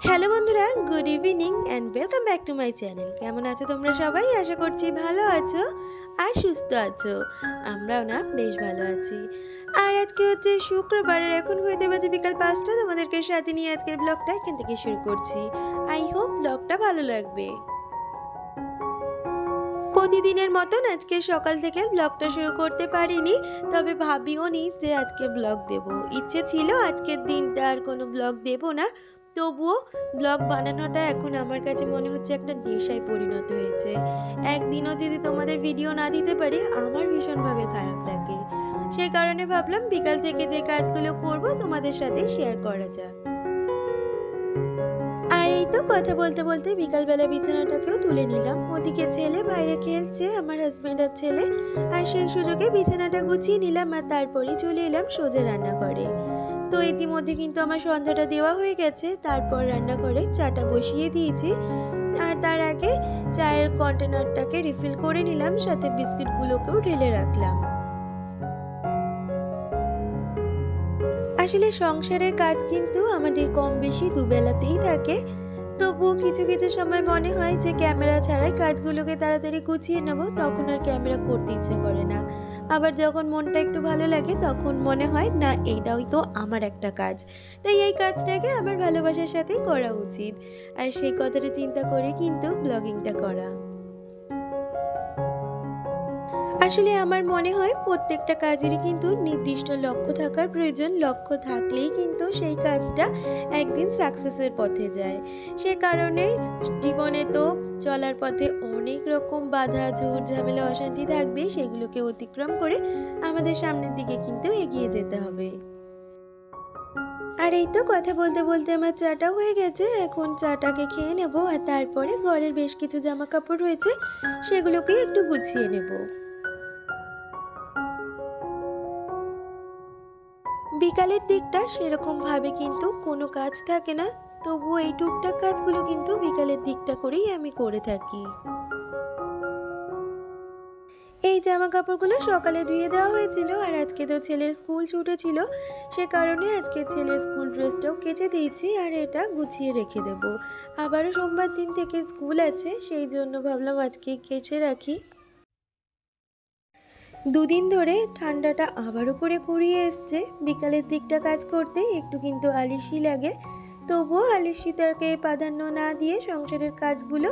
Hello বন্ধুরা, good evening and welcome back to my channel. কেমন আছো তোমরা সবাই? আশা করছি ভালো আছো আর সুস্থ আছো। আমরাও না বেশ ভালো আছি। আর আজকে হচ্ছে শুক্রবার, আর এখন হইতে বাজে বিকাল 5টা। তোমাদেরকে সাথে নিয়ে আজকের ব্লগটা এখান থেকে শুরু করছি। আই হোপ ব্লগটা ভালো লাগবে। প্রতিদিনের মতন আজকে সকাল থেকে ব্লগটা শুরু করতে পারিনি, তবে ভাবিও নি যে আজকে ব্লগ দেব। ইচ্ছে ছিল আজকের দিনটা আর কোনো ব্লগ দেব না, তবুও ব্লগ বানানোটা এখন আমার কাছে মনে হচ্ছে একটা নেশায় পরিণত হয়েছে। একদিনও যদি তোমাদের ভিডিও না দিতে পারি আমার ভীষণভাবে খারাপ লাগে। সেই কারণে ভাবলাম বিকাল থেকে যে কাজগুলো করব তোমাদের সাথে শেয়ার করা যাক। আর এই তো কথা বলতে বলতে বিকালবেলা বিছানাটাকেও তুলে নিলাম। ওদিকে ছেলে বাইরে খেলছে, আমার হাজব্যান্ড আর ছেলে। আর সেই সুযোগে বিছানাটা গুছিয়ে নিলাম, আর তারপরেই চলে এলাম সোজা রান্নাঘরে। তো ইতিমধ্যে কিন্তু আমার সন্ধ্যাটা দেওয়া হয়ে গেছে। তারপর রান্নাঘরে চাটা বসিয়ে দিয়েছি। আর তার আগে চায়ের কন্টেনারটাকে রিফিল করে নিলাম, সাথে বিস্কিটগুলোকেও ঢেলে রাখলাম। আসলে সংসারের কাজ কিন্তু আমাদের কম বেশি দুবেলাতেই থাকে। তবুও কিছু কিছু সময় মনে হয় যে ক্যামেরা ছাড়াই কাজগুলোকে তাড়াতাড়ি গুছিয়ে নেব, তখন আর ক্যামেরা করতে ইচ্ছে করে না। আবার যখন মনটা একটু ভালো লাগে তখন মনে হয় না, এইটাই তো আমার একটা কাজ, তাই এই কাজটাকে আমার ভালোবাসার সাথেই করা উচিত। আর সেই কথাটা চিন্তা করে কিন্তু ব্লগিংটা করা। আসলে আমার মনে হয় প্রত্যেকটা কাজেরই কিন্তু নির্দিষ্ট লক্ষ্য থাকার প্রয়োজন। লক্ষ্য থাকলেই কিন্তু সেই কাজটা একদিন সাকসেসের পথে যায়। সে কারণে জীবনে তো চলার পথে অনেক রকম বাধা, ঝুট ঝামেলা, অশান্তি থাকবে। সেগুলোকে অতিক্রম করে আমাদের সামনের দিকে কিন্তু এগিয়ে যেতে হবে। আর এই তো কথা বলতে বলতে আমার চাটা হয়ে গেছে। এখন চাটাকে খেয়ে নেব, আর তারপরে ঘরের বেশ কিছু জামা কাপড় রয়েছে, সেগুলোকে একটু গুছিয়ে নেব। বিকালের দিকটা সেরকমভাবে কিন্তু কোনো কাজ থাকে না, তবুও এই টুকটাক কাজগুলো কিন্তু বিকালের দিকটা করেই আমি করে থাকি। এই জামা কাপড়গুলো সকালে ধুয়ে দেওয়া হয়েছিল, আর আজকে তো ছেলের স্কুল ছুটি ছিল। সে কারণে আজকে ছেলের স্কুল ড্রেসটাও কেচে দিয়েছি, আর এটা গুছিয়ে রেখে দেব। আবারও সোমবার দিন থেকে স্কুল আছে, সেই জন্য ভাবলাম আজকে কেচে রাখি। দুদিন ধরে ঠান্ডাটা আবারও করে গড়িয়ে এসছে। বিকালের দিকটা কাজ করতে একটু কিন্তু আলসি লাগে, তবুও আলসিতাকে প্রাধান্য না দিয়ে সংসারের কাজগুলো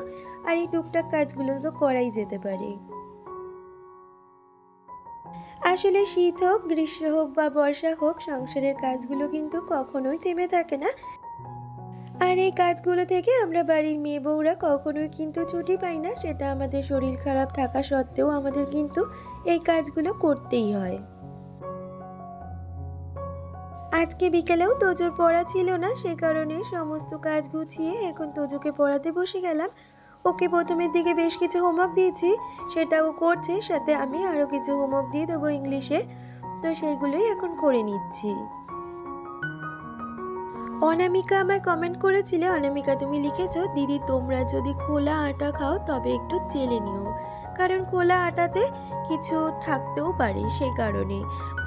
আর এই টুকটাক কাজগুলো তো করাই যেতে পারে। আসলে শীত হোক, গ্রীষ্ম হোক বা বর্ষা হোক, সংসারের কাজগুলো কিন্তু কখনোই থেমে থাকে না। আর এই কাজগুলো থেকে আমরা বাড়ির মেয়ে বউরা কখনোই কিন্তু ছুটি পাই না। সেটা আমাদের শরীর খারাপ থাকা সত্ত্বেও আমাদের কিন্তু এই কাজগুলো করতেই হয়। আজকে বিকেলেও তোজোর পড়া ছিল না, সে কারণে সমস্ত কাজ গুছিয়ে এখন তোজোকে পড়াতে বসে গেলাম। ওকে প্রথমের দিকে বেশ কিছু হোমওয়ার্ক দিয়েছি, সেটাও করছে, সাথে আমি আরও কিছু হোমওয়ার্ক দিয়ে দেবো ইংলিশে। তো সেইগুলোই এখন করে নিচ্ছি। অনামিকা আমায় কমেন্ট করেছিলে, অনামিকা তুমি লিখেছো, দিদি তোমরা যদি খোলা আটা খাও তবে একটু চেলে নিও, কারণ খোলা আটাতে কিছু থাকতেও পারে, সেই কারণে।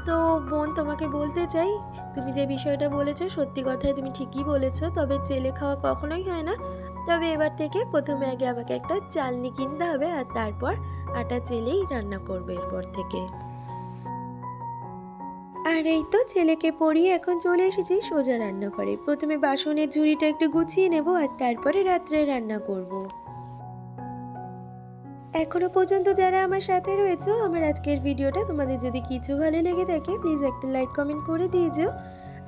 তো বোন, তোমাকে বলতে চাই, তুমি যে বিষয়টা বলেছো সত্যি কথাই তুমি ঠিকই বলেছো, তবে চেলে খাওয়া কখনোই হয় না। তবে এবার থেকে প্রথমে আগে আমাকে একটা চালনি কিনতে হবে, আর তারপর আটা চেলেই রান্না করবে এরপর থেকে। আর এই তো ছেলেকে পড়িয়ে এখন চলে এসেছি সোজা রান্নাঘরে। প্রথমে বাসনের ঝুড়িটা একটু গুছিয়ে নেব, আর তারপরে রাত্রে রান্না করব। এখনো পর্যন্ত যারা আমার সাথে রয়েছো, আমার আজকের ভিডিওটা তোমাদের যদি কিছু ভালো লেগে থাকে প্লিজ একটা লাইক কমেন্ট করে দিয়ে যেও।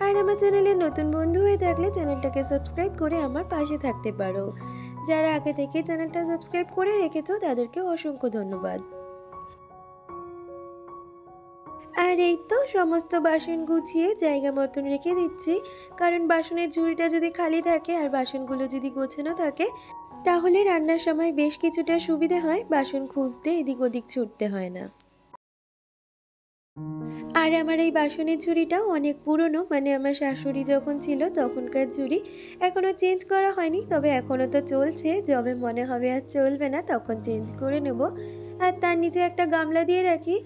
আর আমার চ্যানেলের নতুন বন্ধু হয়ে থাকলে চ্যানেলটাকে সাবস্ক্রাইব করে আমার পাশে থাকতে পারো। যারা আগে থেকে চ্যানেলটা সাবস্ক্রাইব করে রেখেছো তাদেরকে অসংখ্য ধন্যবাদ। আর এই তো সমস্ত বাসন গুছিয়ে জায়গা মতন রেখে দিচ্ছি, কারণ বাসনের ঝুড়িটা যদি খালি থাকে আর বাসনগুলো যদি গোছানো থাকে তাহলে রান্নার সময় বেশ কিছুটা সুবিধে হয়, বাসন খুঁজতে এদিক ওদিক ছুটতে হয় না। আর আমার এই বাসনের ঝুড়িটাও অনেক পুরনো, মানে আমার শাশুড়ি যখন ছিল তখনকার ঝুড়ি। এখনও চেঞ্জ করা হয়নি, তবে এখনও তো চলছে, যবে মনে হবে আর চলবে না তখন চেঞ্জ করে নেব। আর তার নিচে একটা গামলা দিয়ে রাখি,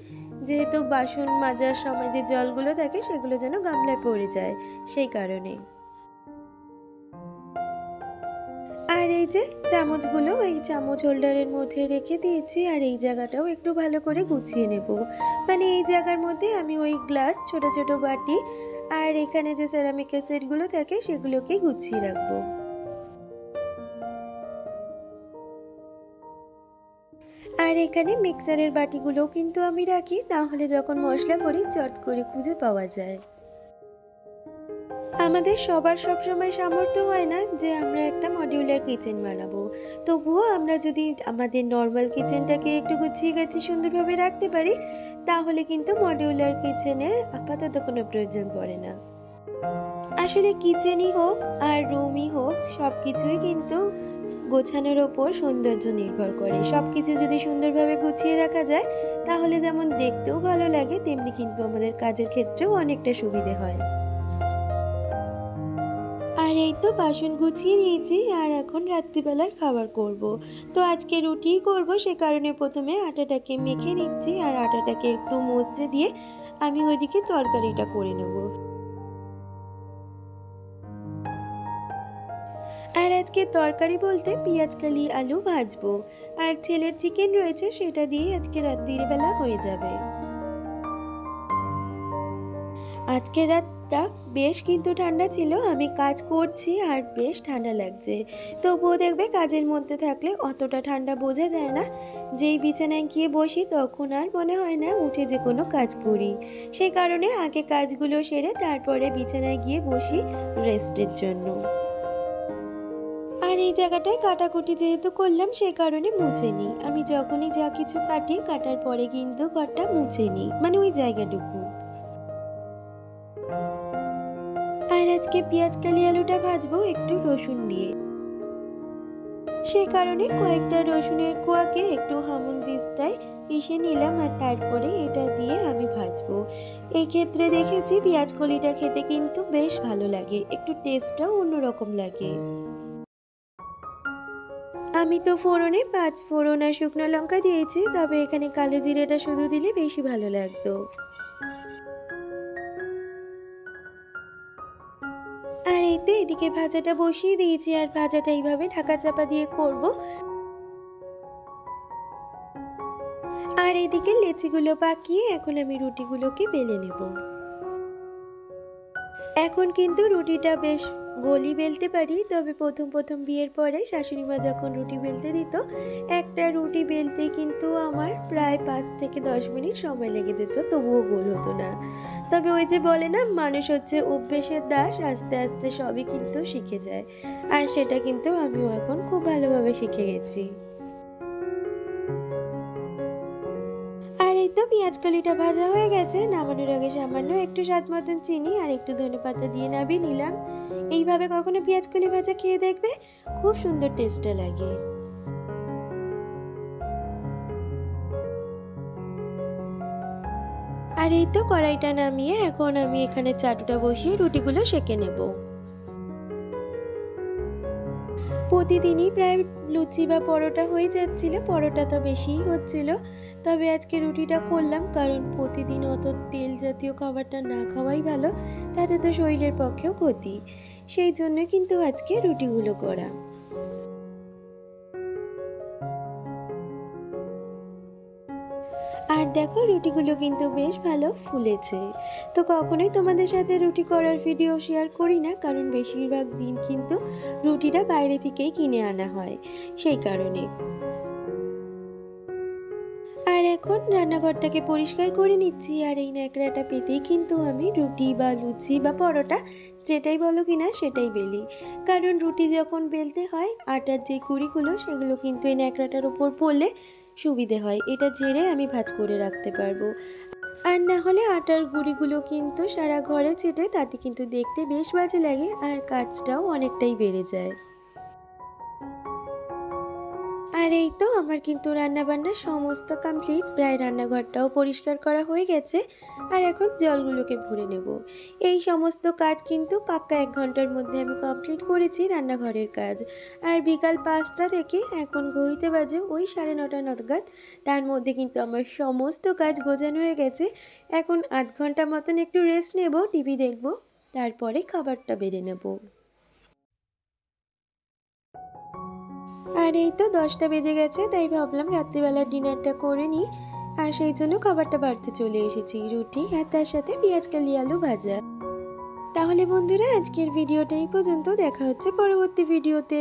যেহেতু বাসন মাজার সময় যে জলগুলো থাকে সেগুলো যেন গামলায় পড়ে যায়, সেই কারণে। আর এই যে চামচগুলো এই চামচ হোল্ডারের মধ্যে রেখে দিয়েছি, আর এই জায়গাটাও একটু ভালো করে গুছিয়ে নেব। মানে এই জায়গার মধ্যে আমি ওই গ্লাস, ছোট ছোট বাটি আর এখানে যে সেরামিকের সেটগুলো থাকে সেগুলোকে গুছিয়ে রাখবো। আর এখানে মিক্সারের বাটিগুলোও কিন্তু আমি রাখি, তাহলে যখন মশলা করি চট করে খুঁজে পাওয়া যায়। আমাদের সবার সবসময় সামর্থ্য হয় না যে আমরা একটা মডিউলার কিচেন বানাবো। তবুও আমরা যদি আমাদের নর্মাল কিচেনটাকে একটু গুছিয়ে গাছিয়ে সুন্দরভাবে রাখতে পারি, তাহলে কিন্তু মডিউলার কিচেনের আপাতত কোনো প্রয়োজন পড়ে না। আসলে কিচেনই হোক আর রুমই হোক, সব কিছুই কিন্তু গোছানোর ওপর সৌন্দর্য নির্ভর করে। সব কিছু যদি সুন্দরভাবে গুছিয়ে রাখা যায়, তাহলে যেমন দেখতেও ভালো লাগে, তেমনি কিন্তু আমাদের কাজের ক্ষেত্রেও অনেকটা সুবিধে হয়। আর এই তো বাসন গুছিয়ে নিয়েছি, আর এখন রাত্রিবেলার খাবার করব। তো আজকে রুটিই করব, সে কারণে প্রথমে আটাটাকে মেখে নিচ্ছি, আর আটাটাকে একটু মসে দিয়ে আমি ওইদিকে তরকারিটা করে নেব। আর আজকে তরকারি বলতে পেঁয়াজকালি আলু ভাজবো, আর ছেলের চিকেন রয়েছে, সেটা দিয়ে আজকে রাত্রির বেলা হয়ে যাবে। আজকের রাতটা বেশ কিন্তু ঠান্ডা ছিল, আমি কাজ করছি আর বেশ ঠান্ডা লাগছে। তবুও দেখবে কাজের মধ্যে থাকলে অতটা ঠান্ডা বোঝা যায় না। যেই বিছানায় গিয়ে বসি তখন আর মনে হয় না উঠে যে কোনো কাজ করি। সেই কারণে আগে কাজগুলো সেরে তারপরে বিছানায় গিয়ে বসি রেস্টের জন্য। আর এই জায়গাটায় কাটাকুটি যেহেতু করলাম, সে কারণে মুছে নিই। আমি যখনই যা কিছু কাটি কাটার পরে কিন্তু ঘরটা মুছে নিই, মানে ওই জায়গাটুকু। আর আজকে পেঁয়াজকালি আলুটা ভাজবো একটু রসুন দিয়ে। সে কারণে কয়েকটা রসুনের কোয়াকে একটু হামানদিস্তায় পিষে নিলাম, আর তারপরে এটা দিয়ে আমি ভাজবো। এই ক্ষেত্রে দেখেছি পেঁয়াজ কলিটা খেতে কিন্তু বেশ ভালো লাগে, একটু টেস্টটাও অন্যরকম লাগে। আমি তো ফোড়নে ৫ ফোড়ন আর শুকনো লঙ্কা দিয়েছি, তবে এখানে কালো জিরেটা শুধু দিলে বেশি ভালো লাগতো। আর এই তো এদিকে ভাজাটা বসিয়ে দিয়েছি, আর ভাজাটা এইভাবে ঢাকা চাপা দিয়ে করব। আর এদিকে লেচিগুলো পাকিয়ে এখন আমি রুটিগুলোকে বেলে নেব। এখন কিন্তু রুটিটা বেশ গোলই বেলতে পারি, তবে প্রথম বিয়ের পরে শাশুড়ি মা যখন রুটি বেলতে দিত, একটা রুটি বেলতে কিন্তু আমার প্রায় ৫ থেকে ১০ মিনিট সময় লেগে যেত, তবুও গোল হতো না। তবে ওই যে বলে না, মানুষ হচ্ছে অভ্যেসের দাস, আস্তে আস্তে সবই কিন্তু শিখে যায়। আর সেটা কিন্তু আমিও এখন খুব ভালোভাবে শিখে গেছি। আর এই তো পেঁয়াজকলিটা ভাজা হয়ে গেছে, নামানোর আগে সামান্য একটু স্বাদ মতন চিনি আর একটু ধনেপাতা দিয়ে নামিয়ে নিলাম। এইভাবে কখনো পেঁয়াজকলি ভাজা খেয়ে দেখবে, খুব সুন্দর টেস্টটা লাগে। আর এই তো কড়াইটা নামিয়ে এখন আমি এখানে চাটুটা বসিয়ে রুটিগুলো সেঁকে নেব। প্রতিদিনই প্রায় লুচি বা পরোটা হয়ে যাচ্ছিল, পরোটা তো বেশিই হচ্ছিল। তবে আজকে রুটিটা করলাম, কারণ প্রতিদিন অত তেল জাতীয় খাবারটা না খাওয়াই ভালো, তাতে তো শরীরের পক্ষেও ক্ষতি। সেই জন্য কিন্তু আজকে রুটিগুলো করা। আর দেখো রুটিগুলো কিন্তু বেশ ভালো ফুলেছে। তো কখনোই তোমাদের সাথে রুটি করার ভিডিও শেয়ার করি না, কারণ বেশিরভাগ দিন কিন্তু রুটিটা বাইরে থেকেই কিনে আনা হয়, সেই কারণে। আর এখন রান্নাঘরটাকে পরিষ্কার করে নিচ্ছি, আর এই ন্যাকড়াটা পেতেই কিন্তু আমি রুটি বা লুচি বা পরোটা যেটাই বলো কিনা সেটাই বেলি। কারণ রুটি যখন বেলতে হয়, আটার যে গুঁড়িগুলো সেগুলো কিন্তু এই ন্যাকড়াটার উপর পড়লে সুবিধে হয়, এটা ঝেড়ে আমি ভাঁজ করে রাখতে পারবো। আর না হলে আটার গুঁড়িগুলো কিন্তু সারা ঘরে ছেটে, তাতে কিন্তু দেখতে বেশ বাজে লাগে, আর কাজটাও অনেকটাই বেড়ে যায়। আর এই তো আমার কিন্তু রান্নাবান্না সমস্ত কমপ্লিট, প্রায় রান্নাঘরটাও পরিষ্কার করা হয়ে গেছে। আর এখন জলগুলোকে ভরে নেব। এই সমস্ত কাজ কিন্তু পাক্কা ১ ঘন্টার মধ্যে আমি কমপ্লিট করেছি রান্নাঘরের কাজ। আর বিকাল ৫টা থেকে এখন ঘড়িতে বাজে ওই ৯:৩০ নাগাদ, তার মধ্যে কিন্তু আমার সমস্ত কাজ গোছানো হয়ে গেছে। এখন ০.৫ ঘন্টা মতন একটু রেস্ট নেব, টিভি দেখব, তারপরে খাবারটা বেড়ে নেব। আর এই তো 10টা বেজে গেছে, তাই ভাবলাম রাত্রিবেলার ডিনারটা করে নিই। আর সেই জন্য খাবারটা বাড়তে চলে এসেছি, রুটি আর তার সাথে পেঁয়াজ কালি আলু ভাজা। তাহলে বন্ধুরা, আজকের ভিডিওটা এই পর্যন্ত। দেখা হচ্ছে পরবর্তী ভিডিওতে।